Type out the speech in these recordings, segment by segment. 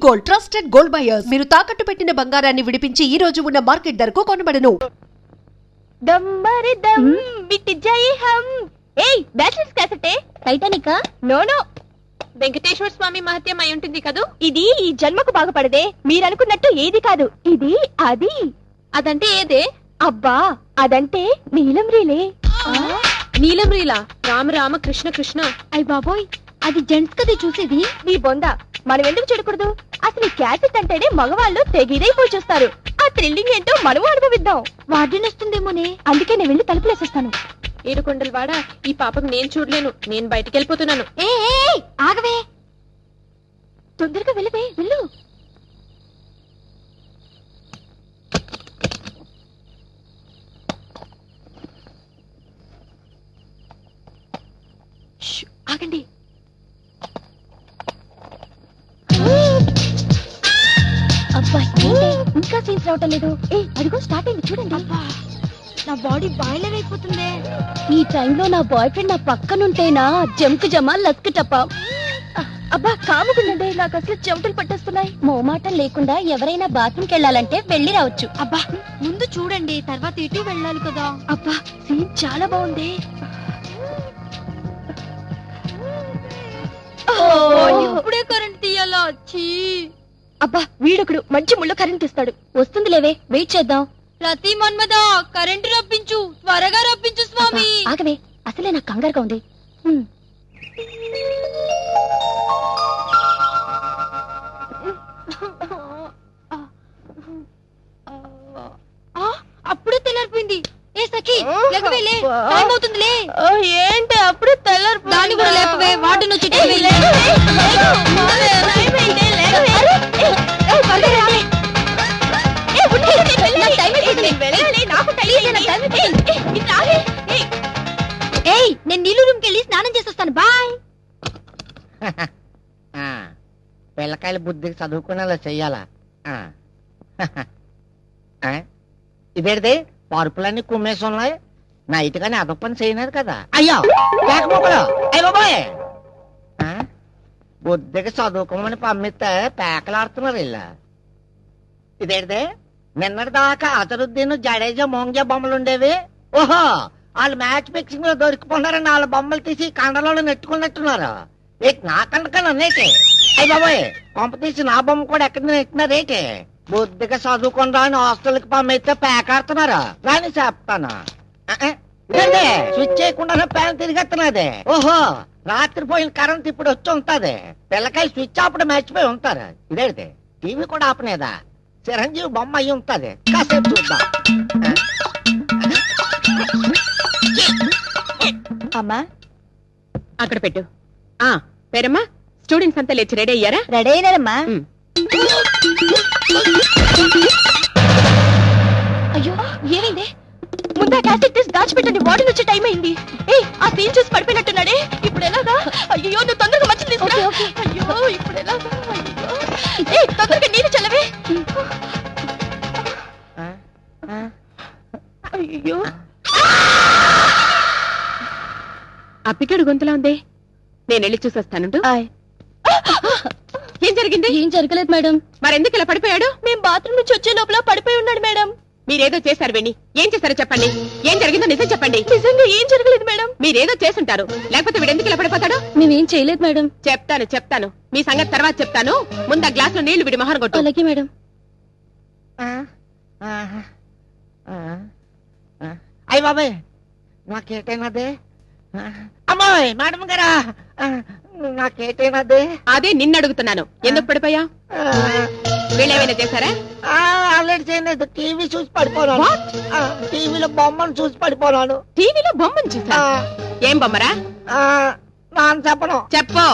Gold trusted gold buyers. మీరు తాకట్టు పెట్టిన బంగారాన్ని విడిపించి ఈ రోజు ఉన్న మార్కెట్ ధరకు కొనబడను. టైటానిక్ నో వెంకటేశ్వర స్వామి మహత్యం అయి ఉంటుంది కదూ. ఇది ఈ జన్మకు బాగుపడదే. మీరనుకున్నట్టు ఏది కాదు, ఇది అది. అదంటే ఏదే? అబ్బా అదంటే నీలం రీలే. నీలం రీలా? రామ రామ కృష్ణ కృష్ణ. అయ్ బాబోయ్, అది జెంట్స్ కది చూసేది. నీ బొంద, మనం ఎందుకు చెడకూడదు? అసలు ఈ క్యాసెట్ అంటేనే మగవాళ్ళు తెగిదైపోయి చూస్తారు. ఆ థ్రిల్లింగ్ ఏంటో మనము అనుభవిద్దాం. వార్డెన్ వస్తుందేమోనే, అందుకే నేను వెళ్ళి తలుపులేసేస్తాను. ఏడుకొండలు వాడా, ఈ పాపకు నేను చూడలేను. నేను బయటికి వెళ్ళిపోతున్నాను. ఆగవే, తొందరగా వెళ్ళవే, వెళ్ళు. ఆగండి. అబ్బా ఇంకా సీన్స్ రావటం లేదు. అదిగో స్టార్ట్ అయింది చూడండి. నా బాడీ బాయిలర్ అయిపోతుంది. ఈ టైంలో నా బాయ్ ఫ్రెండ్ నా పక్కనుంటేనా జంకు జమా లస్క్ టప్ప. అబ్బా కాముకుండండి, నాకు అసలు చెమటలు పట్టేస్తున్నాయి. మోమాటం లేకుండా ఎవరైనా బాత్రూమ్కి వెళ్ళాలంటే వెళ్ళి రావచ్చు. అబ్బా ముందు చూడండి, తర్వాత ఇటు వెళ్ళాలి కదా. అబ్బా సీన్ చాలా బాగుంది. ఇప్పుడే కరెంట్ తీయాలా? అబ్బా వీడొకడు మంచి ముళ్ళ కరెంట్ ఇస్తాడు. వస్తుంది లేవే, వెయిట్ చేద్దాం. ప్రతి మన్మదా కరెంటు రప్పించు, త్వరగా రప్పించు స్వామి. ఆగవే, అసలే నాకు కంగారుగా ఉంది. అప్పుడే తెల్లారిపోయింది. ఏ సఖి లేకవేలే, టైం అవుతుందిలే. ఏంటి అప్పుడే తెల్లారి? దాన్ని కూడా లేకవే, వాటిని వచ్చి నేను నీళ్ళు రూమ్కి వెళ్ళి స్నానం చేసొస్తాను. బాయ్. పిల్లకాయలు బుద్ధికి చదువుకునేలా చెయ్యాలా? ఇదేంటి పరుపులన్నీ కుమ్మేసి ఉన్నాయి? నైట్ గానీ అదొక పని చేయలేదు కదా. అయ్యో బాబాయ్, బుద్ధికి చదువుకోమని పంపిస్తే పేకలాడుతున్నారు ఇలా. ఇదేంటిదే నిన్నటి దాకా అజరుద్దీన్ జడేజా మోంగ్యా బొమ్మలు ఉండేవి. ఓహో, వాళ్ళు మ్యాచ్ ఫిక్సింగ్ లో దొరికిపోన్నారని వాళ్ళ బొమ్మలు తీసి కండలో నెట్టుకున్నట్టున్నారు. నా కండ కన్నా నేటి. అయ్యి బాబాయ్, కొంప తీసి నా బొమ్మ కూడా ఎక్కడ నెట్టినారేటి? బుద్ధిగా చదువుకుంటా అని హాస్టల్కి పంపిస్తే పేకాడుతున్నారు. రాని చెప్తాను. స్విచ్ చేయకుండా ఫ్యాన్ తిరిగెత్తున్నది. ఓహో, రాత్రి పోయిన కరెంట్ ఇప్పుడు వచ్చి ఉంటది. పిల్లకాయలు స్విచ్ ఆపడం మర్చిపోయి ఉంటారు. ఇదేంటి టీవీ కూడా ఆపనేదా? చిరంజీవి బొమ్మ అయ్యి ఉంటది. కాసేపు చూద్దాం. అమ్మా అక్కడ పెట్టు. పేరమ్మా, స్టూడెంట్స్ అంతా లేచి రెడీ అయ్యారా? రెడీ అయినారమ్మా. అయ్యో ఏమైంది? ముందా క్యాసెట్ తీసి దాచిపెట్టండి, వార్డెన్ వచ్చే టైం అయింది. ఆ సీన్ చూసి పడిపోయినట్టున్నాడే. ఇప్పుడు ఎలాగా? అయ్యో నువ్వు తొందరగా మంచి తీసుకురా. అయ్యో ఇప్పుడు ఎలాగా? తొందరగా నీళ్ళు చల్లవే. అయ్యో అప్పికడు గొంతులా ఉంది. నేను వెళ్ళి చూసొస్తాను. ఏం జరిగింది? ఏం జరగలేదు మేడం. మరెందుకు ఇలా పడిపోయాడు? మేము బాత్రూమ్ నుంచి వచ్చే లోపల పడిపోయి ఉన్నాడు మేడం. మీరేదో చేశారు వెండి. ఏం చేశారో చెప్పండి. ఏం జరిగిందో నిజం చెప్పండి. నిజంగా ఏం జరగలేదు మేడం. మీరేదో చేసుంటారు, లేకపోతే వీడెందుకు ఇలా పడిపోతాడు? మేమేం చేయలేదు మేడం. చెప్తాను మీ సంగతి తర్వాత చెప్తాను. ముందు ఆ గ్లాస్ లో నీళ్లు విడి మహాన్ కొట్టు. అలాగే మేడం. అయ్యి బాబాయ్, నాకేటైనదే? అమ్మాయి మేడం గారా, నాకేటైనదే? అదే నిన్ను అడుగుతున్నాను. ఎందుకు పడిపోయా? వీళ్ళేమైనా చేశారా? ఆల్రెడీ చేయలేదు. టీవీ చూసి పడిపోనాను. టీవీలో బొమ్మను చూసి పడిపోనాను. టీవీలో బొమ్మను చూసా? ఏం బొమ్మరా? నాన్న చెప్పను. చెప్పు.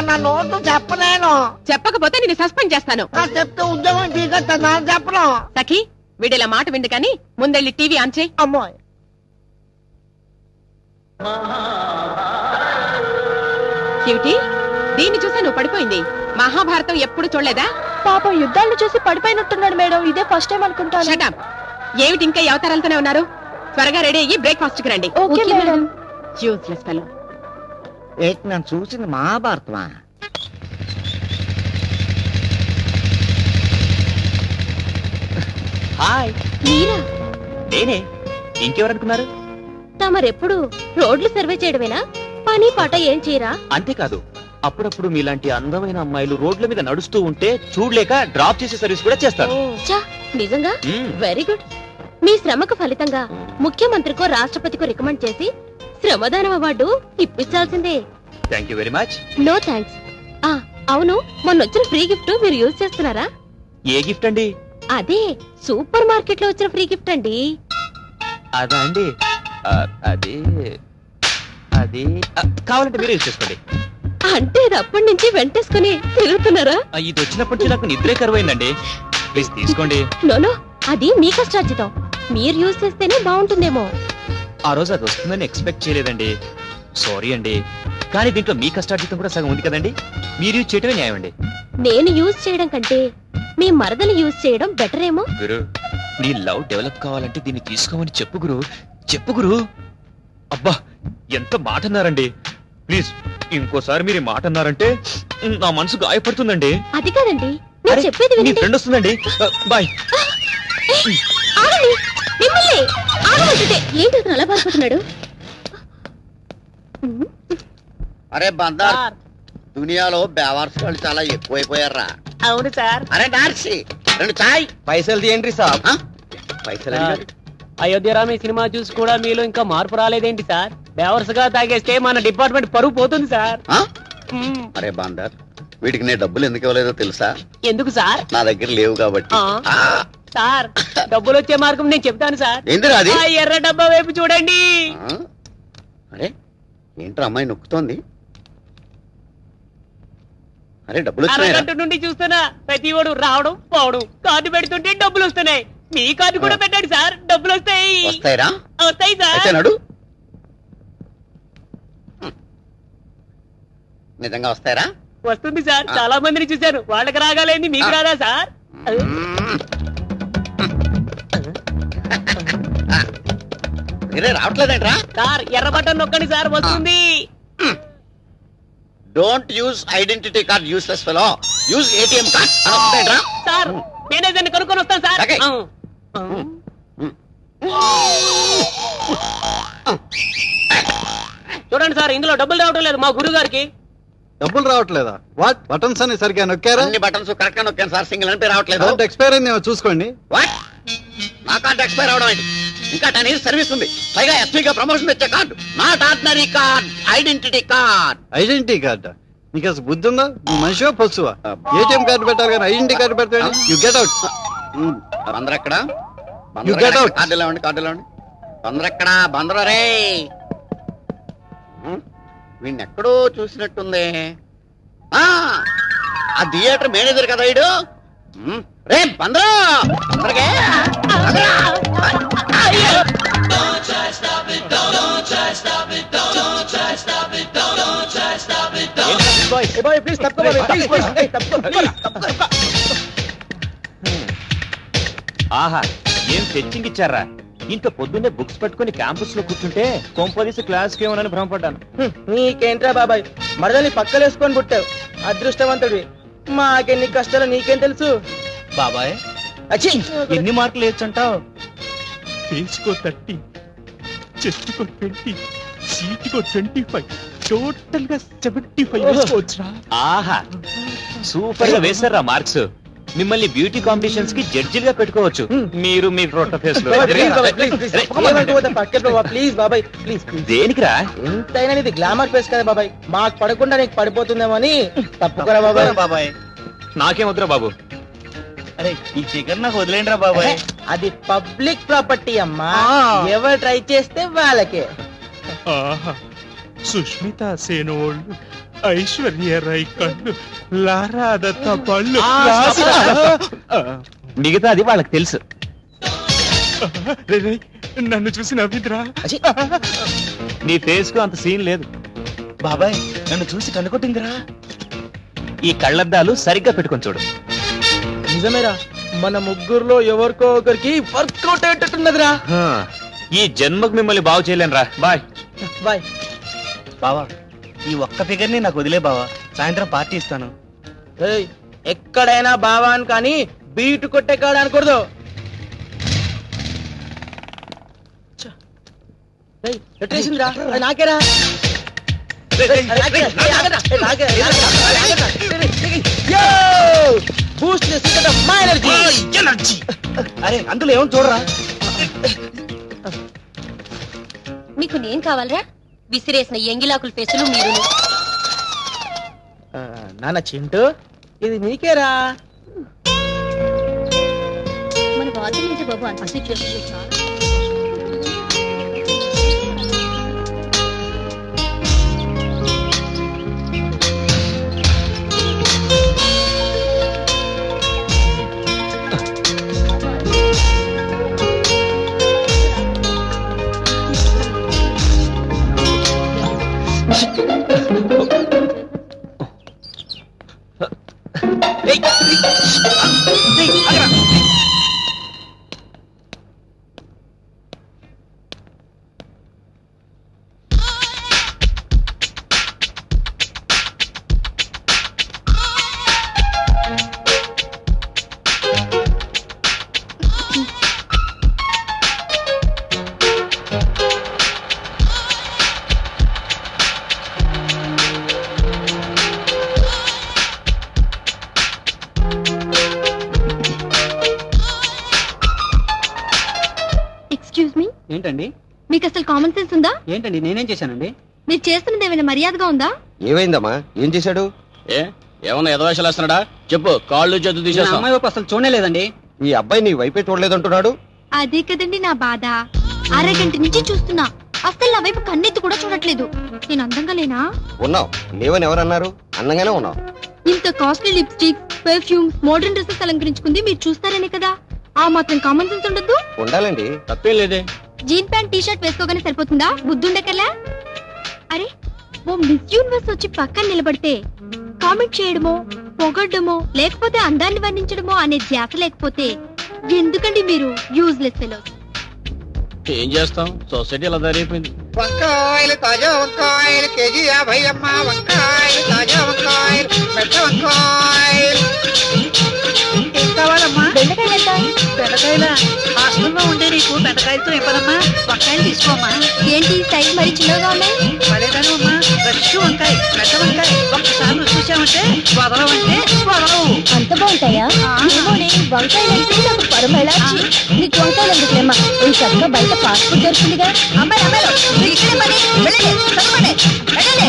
నా నోటు చెప్పలేను. చెప్పకపోతే నేను సస్పెండ్ చేస్తాను. చెప్తే ఉద్యోగం దిగొస్తా. నాన్న చెప్పను. సఖి, వీడిలా మాట విందు కానీ ముందెళ్ళి టీవీ ఆన్ చేయి. అమ్మాయి క్యూటీ, దీన్ని చూసా నువ్వు పడిపోయింది. మహాభారతం ఎప్పుడు చూడలేదా? పాపం యుద్ధాలను చూసి పడిపోయినట్టున్నాడు మేడం. ఇదే ఫస్ట్ టైం అనుకుంటాను. Shut up. ఏమిటి ఇంకా ఈ అవతారాలతోనే ఉన్నారు? త్వరగా రెడీ అయ్యి బ్రేక్ఫాస్ట్ కి రండి. Okay madam. Useless fellow. ఏంటి నేను చూసింది మహాభారతమా? హాయ్. మీరా? నేనే. ఇంకెవరనుకున్నారు? తమరెప్పుడు రోడ్లు సర్వే చేయడమేనా? పని పాట ఏం చేయరా? అంతేకాదు, అప్పుడప్పుడు మీలాంటి అందమైన అమ్మాయిలు రోడ్ల మీద నడుస్తూ ఉంటే చూడలేక డ్రాప్ చేసే సర్వీస్ కూడా చేస్తారు. చా, నిజంగా వెరీ గుడ్. మీ శ్రమకు ఫలితంగా ముఖ్యమంత్రికో రాష్ట్రపతికో రికమెండ్ చేసి శ్రమదానం అవార్డు ఇప్పించాల్సిందే. Thank you very much. No thanks. అవును, మొన్న వచ్చిన ఫ్రీ గిఫ్ట్ మీరు యూజ్ చేస్తున్నారా? ఏ గిఫ్ట్ అండి? అదే సూపర్ మార్కెట్ లో వచ్చిన ఫ్రీ గిఫ్ట్ అండి. అదా అండి? అది అది కావాలంటే మీరు యూజ్ చేసుకోండి. అంటే ఇది అప్పటి నుంచి వెంటేసుకుని తిరుగుతున్నారా? ఇది వచ్చినప్పటి నుంచి నాకు నిద్రే కరువైందండి. ప్లీజ్ తీసుకోండి. నోనో, అది మీ కష్టార్జితం. మీరు యూజ్ చేస్తేనే బాగుంటుందేమో. ఆ రోజు అది వస్తుందని ఎక్స్పెక్ట్ చేయలేదండి. సారీ అండి. కానీ దీంట్లో మీ కష్టార్జితం కూడా సగం ఉంది కదండి. మీరు యూజ్ చేయడమే న్యాయం అండి. నేను యూజ్ చేయడం కంటే మీ మరదలు యూజ్ చేయడం బెటర్ ఏమో. గురు, నీ లవ్ డెవలప్ కావాలంటే దీన్ని తీసుకోమని చెప్పు గురు. చెప్పు గురు. అబ్బా, ఎంత మాట అన్నారండి. ప్లీజ్ ఇంకోసారి మీరు మాట అన్నారంటే నా మనసు గాయపడుతుందండి. అది కాదండి, నేను చెప్పేది మీ వినండి. ఫ్రెండ్ వస్తుందండి. బాయ్. ఆగండి, మిమ్మల్ని ఆగమంటుంటే ఏంటి అతను అలా పారిపోతున్నాడు? అరే బందర్, దునియాలో బేవార్స్ వాళ్ళు చాలా ఎక్కువైపోయారా? అవును సార్. అరే నార్సి, 2 చాయ్. పైసలు తీయండి సాబ్. పైసలు అడిగాడు. అయోధ్యరామ్ ఈ సినిమా చూసి కూడా మీలో ఇంకా మార్పు రాలేదేంటి సార్? బేవర్స్ గా తాగేస్తే మన డిపార్ట్మెంట్ పరువు పోతుంది సార్. అరే బందర్, వీటికి నేను డబ్బులు ఎందుకు ఇవ్వలేదో తెలుసా? ఎందుకు సార్? నా దగ్గర లేవు కాబట్టి. సార్, డబ్బులు వచ్చే మార్గం నేను చెప్తాను సార్. ఏందిరా అది? ఎర్ర డబ్బా వైపు చూడండి. అరే ఏంట్రా అమ్మాయి నొక్కుతోంది? అరే డబ్బులు వచ్చినాయి. అరగంట నుండి చూస్తున్నా ప్రతి వాడు రావడం పోవడం, కార్డు పెడుతుంటే డబ్బులు వస్తున్నాయి. మీ కార్డు కూడా పెట్టండి సార్, డబ్బులు వస్తాయి. వస్తాయిరా? వస్తాయి సార్. అయితే నడు. నిజంగా వస్తాయిరా? వస్తుంది సార్, చాలా మందిని చూశాను. వాళ్ళకి రాగాలేంది మీకు రాదా సార్? రావట్లేదేంట్రా? సార్ ఎర్ర బటన్ నొక్కండి సార్, వస్తుంది. Don't use identity card, useless fellow. Use ATM card అని వస్తుందేంట్రా? సార్ మేనేజర్ని కనుక్కొని వస్తాను సార్. ఓకే. చూడండి సార్, ఇందులో డబ్బులు రావటం లేదు మా గురువు గారికి. డబ్బులు రావట్లేదా? వాట్ బటన్స్ అని సరిగ్గా నొక్కారా? అన్ని బటన్స్ కరెక్ట్ గా నొక్కాను సార్, సింగిల్ అని రావట్లేదు. కార్డ్ ఎక్స్పైర్ అయిందేమో చూసుకోండి. వాట్? నా కార్డు ఎక్స్పైర్ అవడం ఏంటి? ఇంకా 10 years సర్వీస్ ఉంది. పైగా ఎస్పీగా ప్రమోషన్ వచ్చే card, not ordinary card, identity card. Identity కార్డా? నీకు అసలు బుద్ధి ఉందా? నువ్వు మనిషివా పశువా? ఏటీఎం కార్డు పెట్టాలి కానీ ఐడెంటిటీ కార్డు పెడతాడు. You get out. బందర్ ఎక్కడ? You get out. కార్డు ఇవ్వండి, కార్డు ఇవ్వండి. బందర్ ఎక్కడా? బందర్ రే. వీడిని ఎక్కడో చూసినట్టుంది. ఆ థియేటర్ మేనేజర్ కదా వీడు. రే బందరా, బందరకే. ఆహా, ఏం సెట్టింగ్ ఇచ్చారా? ఇంత పొద్దున్నే బుక్స్ పట్టుకుని క్యాంపస్ లో కూర్చుంటే కొంపదీసి క్లాస్ కి ఏమోనని భ్రమపడ్డాను. నీకేంట్రా బాబాయ్, మరదల్ని పక్కలేసుకొని పుట్టావు, అదృష్టవంతుడివి. మాకెన్ని కష్టాలు నీకేం తెలుసు బాబాయ్. ఎన్ని మార్కులు వేయొచ్చంటావు? ఫేస్కో 30, చెస్ట్కో 20, సీట్కో 25, టోటల్ గా 75 వేసుకోవచ్చురా. ఆహా, సూపర్ గా వేశారా మార్క్స్. మిమ్మల్ని బ్యూటీ కాంపిటీషన్స్ కి జడ్జిలుగా పెట్టుకోవచ్చు. మీరు మీ ఫోటో ఫేస్ లో. ప్లీజ్ బాబాయ్, ప్లీజ్. దేనికిరా? ఎంతైనా ఇది గ్లామర్ ఫేస్ కదా బాబాయ్, మాకు పడకుండా నీకు పడిపోతుందేమో అని. తప్పుకోరా బాబాయ్. బాబాయ్ నాకేం వద్దురా బాబు. అరే ఈ చికెన్ నాకు వదిలేండిరా బాబాయ్. అది పబ్లిక్ ప్రాపర్టీ అమ్మా, ఎవరు ట్రై చేస్తే వాళ్ళకే. ఆహా, సుష్మిత సేనోళ్ళు, ఐశ్వర్య రై కళ్ళు, లారా దత్త పళ్ళు, మిగతా అది వాళ్ళకి తెలుసు. నన్ను చూసి నవ్విద్రా. నీ ఫేస్ కు అంత సీన్ లేదు బాబాయ్, నన్ను చూసి కనుకొట్టిందిరా. ఈ కళ్ళద్దాలు సరిగ్గా పెట్టుకొని చూడు. నిజమేరా, మన ముగ్గురులో ఎవరికో ఒకరికి వర్కౌట్ అయ్యేటట్టున్నదిరా. ఈ జన్మకు మిమ్మల్ని బాగు చేయలేనురా. Bye bye. బావా, ఈ ఒక్క ఫిగర్ ని నాకు వదిలే బావా, సాయంత్రం పార్టీ ఇస్తాను. ఎక్కడైనా బావా అని కానీ బీటు కొట్టే కాడ అనకూడదు. నాకేరా అరే అందులో ఏమో చూడరా. మీకు నేను కావాలరా? విసిరేసిన ఎంగిలాకుల ఫేసులు మీరు. నాన్న చింటూ ఇది నీకేరా. మన వార్తలు ఏంటి బాబు అంత చేస్తుంది చాలా. ఏంటండి మీకు అసలు కామన్ సెన్స్ ఉందా? ఏంటండి నేనేం చేశానండి? మీరు చేస్తున్నది ఏమైనా మర్యాదగా ఉందా? ఏమైందమ్మా? ఏం చేశాడు? ఏమన్నా ఎదవేషాలు వేస్తున్నాడా? చెప్పు, కాళ్ళు చేతులు తీసేస్తా. అమ్మాయి వైపు అసలు చూడలేదండి. ఈ అబ్బాయి నీ వైపే చూడలేదంటున్నాడు. అదే కదండి నా బాధ. అరగంట నుంచి చూస్తున్నా, అసలు నా వైపు కన్నెత్తి కూడా చూడట్లేదు. నేను అందంగా లేనా? ఉన్నావు, లేవని ఎవరన్నారు? అందంగానే ఉన్నావు. ఇంత costly lipstick, perfume, modern dresses అలంకరించుకుంది మీరు చూస్తారనే కదా. ఆ మాత్రం కామన్ సెన్స్ ఉండద్దు? ఉండాలండి. తప్పేం లేదే. జీన్ ప్యాంట్ టీ షర్ట్ వేసుకోగానే సరిపోతుందా? బుద్ధుండకలా? అరే, ఓ మిస్ యూనివర్స్ వచ్చి పక్కన నిలబడితే కామెంట్ చేయడమో, పొగడ్డమో, లేకపోతే అందాన్ని వర్ణించడమో అనే ధ్యాస లేకపోతే ఎందుకండి మీరు యూజ్లెస్ ఫెలోస్? ఏం చేస్తాం, సొసైటీ అలా దారైపోయింది. వంకాయలు, తాజా వంకాయలు కేజీ 50 అమ్మ. వంకాయలు, తాజా వంకాయలు, పెద్ద వంకాయలు. ఏం కావాలమ్మా? బెండకాయలు ఎంత? బెండకాయల హాస్టల్లో ఉండే నీకు బెండకాయలతో ఇవ్వదమ్మా. వంకాయలు తీసుకోమ్మా. ఏంటి సైజ్ మరి చిన్నగా ఉన్నాయి? మరేదాను అమ్మా, ఫ్రెష్ వంకాయ, పెద్ద వంకాయ. ఒక్కసారి రుచి చూసామంటే వదలవంటే వదలవు. అంత బాగుంటాయా? వంకాయలు అంటే నాకు పరమేళాచి. నీకు వంకాయలు ఎందుకులేమ్మా, ఈ చక్కగా బయట ఫాస్ట్ ఫుడ్ దొరుకుతుందిగా. అమ్మాయి అమ్మాయిలు మీరు ఇక్కడే పని వెళ్ళండి, చదవండి, వెళ్ళండి.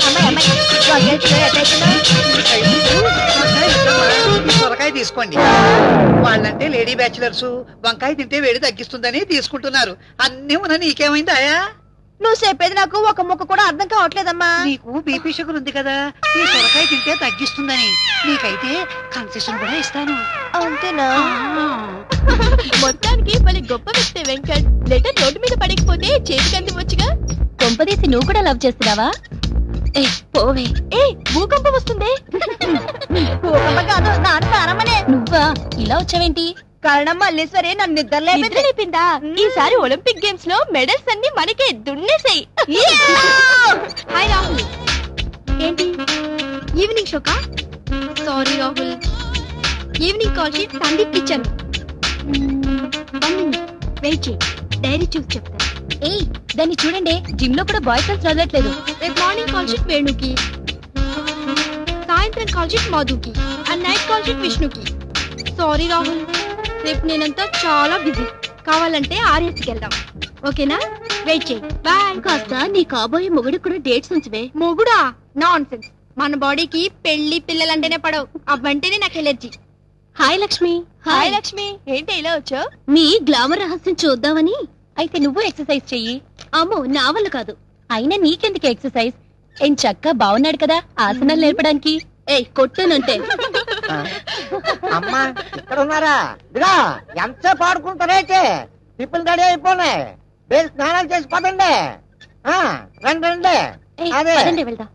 అమ్మాయి అమ్మాయి వంకాయలు కిలో ఎట్లయితున్నా? సొరకాయ తీసుకోండి. వాళ్ళంటే లేడీ బ్యాచులర్స్, వంకాయ తింటే వేడి తగ్గిస్తుందని తీసుకుంటున్నారు. అన్నీ ఉన్న నీకేమైంది ఆయా? నువ్వు చెప్పేది నాకు ఒక ముక్క కూడా అర్థం కావట్లేదమ్మా. నీకు బీపీ షుగర్ ఉంది కదా, ఈ సొరకాయ తింటే తగ్గిస్తుందని. నీకైతే కన్సెషన్ కూడా ఇస్తాను. అంతేనా? మొత్తానికి మళ్ళీ గొప్ప వ్యక్తి వెంకట్. లెటర్ రోడ్డు మీద పడకపోతే చేతికి అందివచ్చుగా. కొంపదీసి నువ్వు కూడా లవ్ చేస్తున్నావా? ఏ పోవే. ఏ భూకంపం వస్తుంది. భూకంపం కాదు, నువ్వా ఇలా వచ్చావేంటి? కారణం మల్లేశ్వరి నన్ను నిద్రలేపిందా. ఈసారి ఒలింపిక్ గేమ్స్ లో మెడల్స్ అన్ని మనకే దున్నేసాయి. హాయ్ రాహుల్. ఏంటి ఈవినింగ్ షోకా? Sorry Rahul, evening call sheet Sandeep ఇచ్చాను. వెయిట్ చేయి, డైరీ చూసి చెప్తాను. ఏయ్ దాన్ని చూడండి, జిమ్ లో కూడా బాయ్ ఫ్రెండ్స్ వదలట్లేదు. రేపు మార్నింగ్ కాల్ షీట్ వేణుకి, సాయంత్రం కాల్ షీట్ మధుకి, అండ్ నైట్ కాల్ షీట్ విష్ణుకి. సారీ రాహుల్, రేపు నేనంతా చాలా బిజీ. కావాలంటే ఆర్ఎస్కి వెళ్దాం, ఓకేనా? వెయిట్ చేయి, బాయ్. కాస్త నీ కాబోయే మొగుడు కూడా డేట్స్ ఉంచవే. మొగుడా? Nonsense. మన బాడీకి పెళ్లి పిల్లలంటేనే పడవు, అవ్వంటేనే నాకు allergy. Hi Lakshmi. Hi Lakshmi, ఏంటి ఇలా వచ్చావు? మీ గ్లామర్ రహస్యం చూద్దామని. అయితే నువ్వు ఎక్సర్సైజ్ చెయ్యి. అమ్మో నా వల్ల కాదు. అయినా నీకెందుకు ఎక్సర్సైజ్? ఏం చక్క బాగున్నాడు కదా ఆసనాలు నేర్పడానికి. ఏయ్ కొట్టునంటే. అమ్మా ఇక్కడ ఉన్నారా? ఇదిగా ఎంతసేపు ఆడుకుంటారైతే టిఫిన్ రెడీ అయిపోయినాయి. వెళ్ళి స్నానాలు చేసి పదండి. రండి రండి. అదే వెళ్దాం.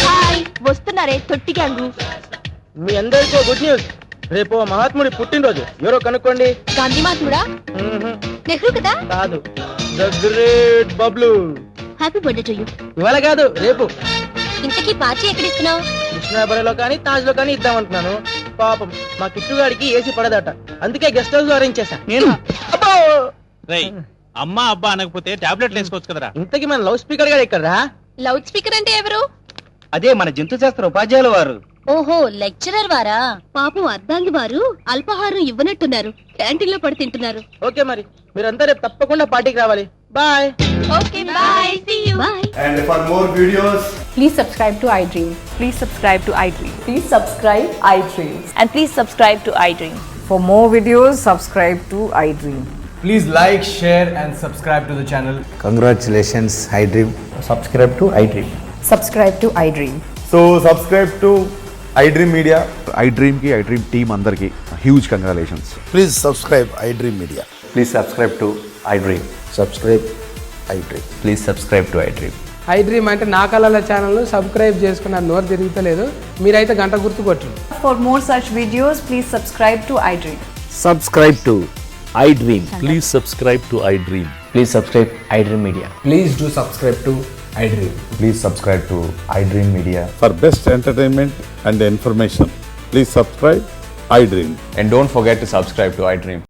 హాయ్, వస్తున్నారే తొట్టి గ్యాంగు. మీ అందరికీ గుడ్ న్యూస్. రేపు మహాత్ముడి పుట్టినరోజు. ఎవరో కనుక్కోండి. గాంధీ మహాత్ముడా? నెహ్రూ కదా? కాదు, the great Bablu. Happy birthday to you. ఇవాళ కాదు, రేపు. ఇంతకీ పార్టీ ఎక్కడ ఇస్తున్నావు? కృష్ణాపురంలో కానీ తాజ్ లో కానీ ఇద్దాం అనుకున్నాను. పాపం మా కిట్టుగాడికి ఏసీ పడదట, అందుకే గెస్ట్ హౌస్ అరేంజ్ చేశా. నేను రేయ్ అమ్మా అబ్బా అనకపోతే టాబ్లెట్లు వేసుకోవచ్చు కదరా. ఇంతకీ మన లౌడ్ స్పీకర్ గారు ఎక్కడరా? లౌడ్ స్పీకర్ అంటే ఎవరు? అదే మన జంతు శాస్త్ర ఉపాధ్యాయుల వారు. ఓహో, లెక్చరర్ వారా? పాపం అర్ధాంగి వారు అల్పాహారం ఇవ్వనట్టున్నారు, క్యాంటీన్ లో పడి తింటున్నారు. ఓకే, మరి మీరంతా రేపు తప్పకుండా పార్టీకి రావాలి. Bye. Okay, bye, see you. Bye. And for more videos, Please subscribe to iDream. Please subscribe to iDream. Please subscribe iDream. And please subscribe to iDream. For more videos, subscribe to iDream. please like, share and subscribe to the channel. Congratulations, iDream. Subscribe to iDream. Subscribe to iDream. So subscribe to iDream Media. iDream ki iDream team andarki huge congratulations. Please subscribe iDream Media. Please subscribe to iDream. Subscribe iDream. Please subscribe to iDream. iDream అంటే నా కళల channel subscribe చేసుకున్న నోరు తిరుగుతలేదు, మీరైతే గంట గుర్తు కొట్టండి. For more such videos, please subscribe to iDream. Subscribe to iDream. Please subscribe to iDream. Please subscribe iDream media. Please do subscribe to iDream. Please subscribe to iDream Media. For best entertainment and information, please subscribe iDream. And don't forget to subscribe to iDream.